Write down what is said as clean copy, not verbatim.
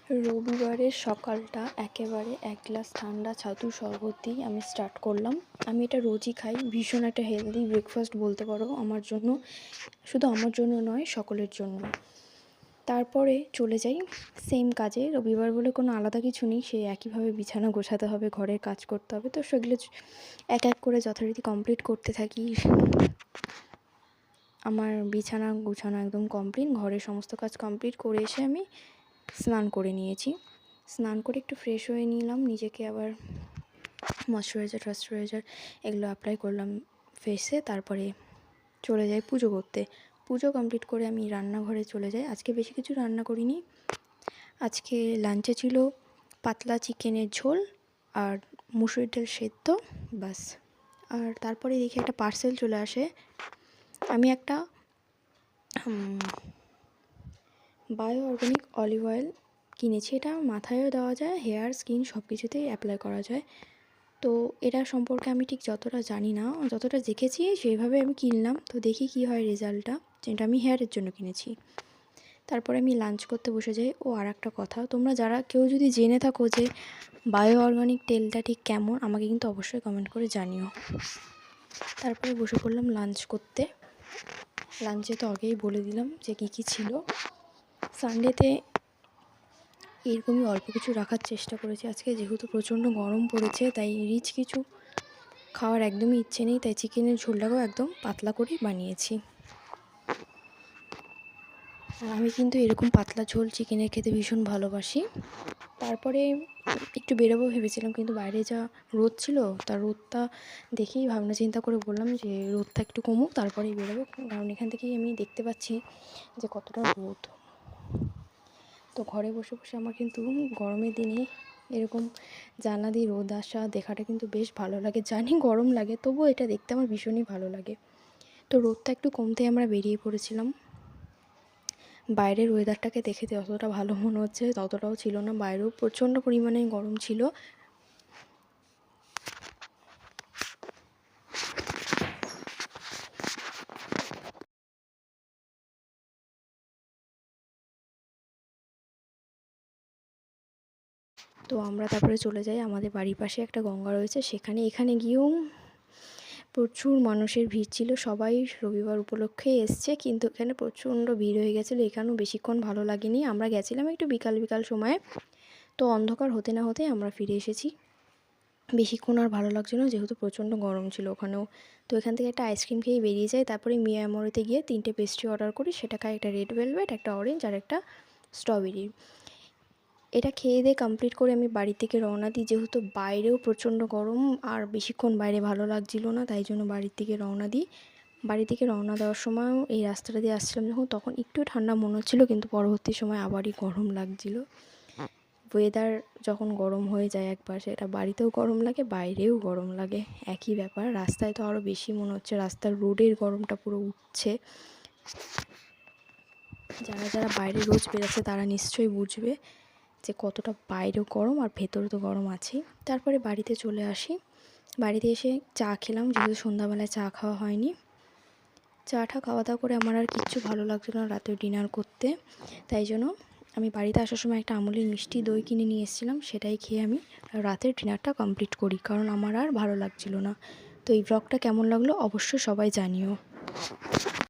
রবিবারের সকালটা একেবারে এক গ্লাস ঠান্ডা ছাতুর শরবত দিয়ে আমি স্টার্ট করলাম। আমি এটা রোজই খাই, ভীষণ একটা হেলদি ব্রেকফাস্ট বলতে পারো আমার জন্য, শুধু আমার জন্য নয় সকলের জন্য। তারপরে চলে যাই সেম কাজে। রবিবার বলে কোনো আলাদা কিছু নেই, সেই একইভাবে বিছানা গোছাতে হবে, ঘরের কাজ করতে হবে, তো সেগুলো এক এক করে যথারীতি কমপ্লিট করতে থাকি। আমার বিছানা গোছানো একদম কমপ্লিট, ঘরের সমস্ত কাজ কমপ্লিট করে এসে আমি স্নান করে নিয়েছি। স্নান করে একটু ফ্রেশ হয়ে নিলাম, নিজেকে আবার ময়শ্চারাইজার এগুলো অ্যাপ্লাই করলাম ফেসে। তারপরে চলে যাই পুজো করতে। পুজো কমপ্লিট করে আমি রান্নাঘরে চলে যাই। আজকে বেশি কিছু রান্না করিনি। আজকে লাঞ্চে ছিল পাতলা চিকেনের ঝোল আর মুসুরির ডাল সেদ্ধ, বাস। আর তারপরে দেখি একটা পার্সেল চলে আসে। আমি একটা বায়ো অর্গানিক অলিভ অয়েল কিনেছি। এটা মাথায়ও দেওয়া যায়, হেয়ার, স্কিন সব কিছুতেই অ্যাপ্লাই করা যায়। তো এটা সম্পর্কে আমি ঠিক যতটা জানি না, যতটা দেখেছি সেইভাবে আমি কিনলাম। তো দেখি কি হয় রেজাল্টটা। যেটা আমি হেয়ারের জন্য কিনেছি। তারপরে আমি লাঞ্চ করতে বসে যাই। ও আর একটা কথা, তোমরা যারা কেউ যদি জেনে থাকো যে বায়ো অর্গানিক তেলটা ঠিক কেমন, আমাকে কিন্তু অবশ্যই কমেন্ট করে জানিও। তারপরে বসে পড়লাম লাঞ্চ করতে। লাঞ্চে তো আগেই বলে দিলাম যে কী কী ছিল। সানডেতে এরকমই অল্প কিছু রাখার চেষ্টা করেছি। আজকে যেহেতু প্রচণ্ড গরম পড়েছে, তাই রিচ কিছু খাওয়ার একদমই ইচ্ছে নেই, তাই চিকেনের ঝোলটাকেও একদম পাতলা করেই বানিয়েছি। আর আমি কিন্তু এরকম পাতলা ঝোল চিকেনের খেতে ভীষণ ভালোবাসি। তারপরে একটু বেরোবো ভেবেছিলাম, কিন্তু বাইরে যা রোদ ছিল, তার রোদটা দেখেই ভাবনা চিন্তা করে বললাম যে রোদটা একটু কমুক তারপরেই বেরোবো, কারণ এখান থেকেই আমি দেখতে পাচ্ছি যে কতটা রোদ। তো ঘরে বসে বসে আমার কিন্তু গরমের দিনে এরকম জানলা দিয়ে রোদ আসা দেখাটা কিন্তু বেশ ভালো লাগে। জানি গরম লাগে, তবুও এটা দেখতে আমার ভীষণই ভালো লাগে। তো রোদটা একটু কমতে আমরা বেরিয়ে পড়েছিলাম। বাইরের ওয়েদারটাকে দেখে যতটা ভালো মনে হচ্ছে ততটাও ছিল না, বাইরেও প্রচণ্ড পরিমাণে গরম ছিল। তো আমরা তারপরে চলে যাই, আমাদের বাড়ির পাশে একটা গঙ্গা রয়েছে সেখানে। এখানে গিয়েও প্রচুর মানুষের ভিড় ছিল, সবাই রবিবার উপলক্ষে এসছে, কিন্তু এখানে প্রচণ্ড ভিড় হয়ে গেছিলো। এখানেও বেশিক্ষণ ভালো লাগেনি, আমরা গেছিলাম একটু বিকাল সময়ে। তো অন্ধকার হতে না হতে আমরা ফিরে এসেছি। বেশিক্ষণ আর ভালো লাগছিল না, যেহেতু প্রচণ্ড গরম ছিল ওখানেও। তো এখান থেকে একটা আইসক্রিম খেয়ে বেরিয়ে যাই। তারপরে মিয়ামরিতে গিয়ে 3টে পেস্ট্রি অর্ডার করি। সেটা খাই, একটা রেড ভেলভেট, একটা অরেঞ্জ আর একটা স্ট্রবেরি। এটা খেয়ে দিয়ে কমপ্লিট করে আমি বাড়ি থেকে রওনা দিই। যেহেতু বাইরেও প্রচণ্ড গরম আর বেশিক্ষণ বাইরে ভালো লাগছিল না, তাই জন্য বাড়ির থেকে রওনা দিই। বাড়ি থেকে রওনা দেওয়ার সময়ও এই রাস্তাটা দিয়ে আসছিলাম যখন, তখন একটু ঠান্ডা মনে হচ্ছিলো, কিন্তু পরবর্তী সময় আবারই গরম লাগছিলো। ওয়েদার যখন গরম হয়ে যায় একবার, সেটা বাড়িতেও গরম লাগে, বাইরেও গরম লাগে, একই ব্যাপার। রাস্তায় তো আরও বেশি মনে হচ্ছে, রাস্তার রোডের গরমটা পুরো উঠছে। যারা বাইরে রোজ বেরোচ্ছে তারা নিশ্চয়ই বুঝবে যে কতটা বাইরেও গরম আর ভেতরে তো গরম আছেই। তারপরে বাড়িতে চলে আসি। বাড়িতে এসে চা খেলাম, যেহেতু সন্ধ্যাবেলায় চা খাওয়া হয়নি। চাটা খাওয়া দাওয়া করে আমার আর কিচ্ছু ভালো লাগছিল না রাতে ডিনার করতে, তাই জন্য আমি বাড়িতে আসার সময় একটা আমুলের মিষ্টি দই কিনে নিয়ে এসেছিলাম, সেটাই খেয়ে আমি রাতের ডিনারটা কমপ্লিট করি, কারণ আমার আর ভালো লাগছিল না। তো এই ব্লগটা কেমন লাগলো অবশ্যই সবাই জানিও।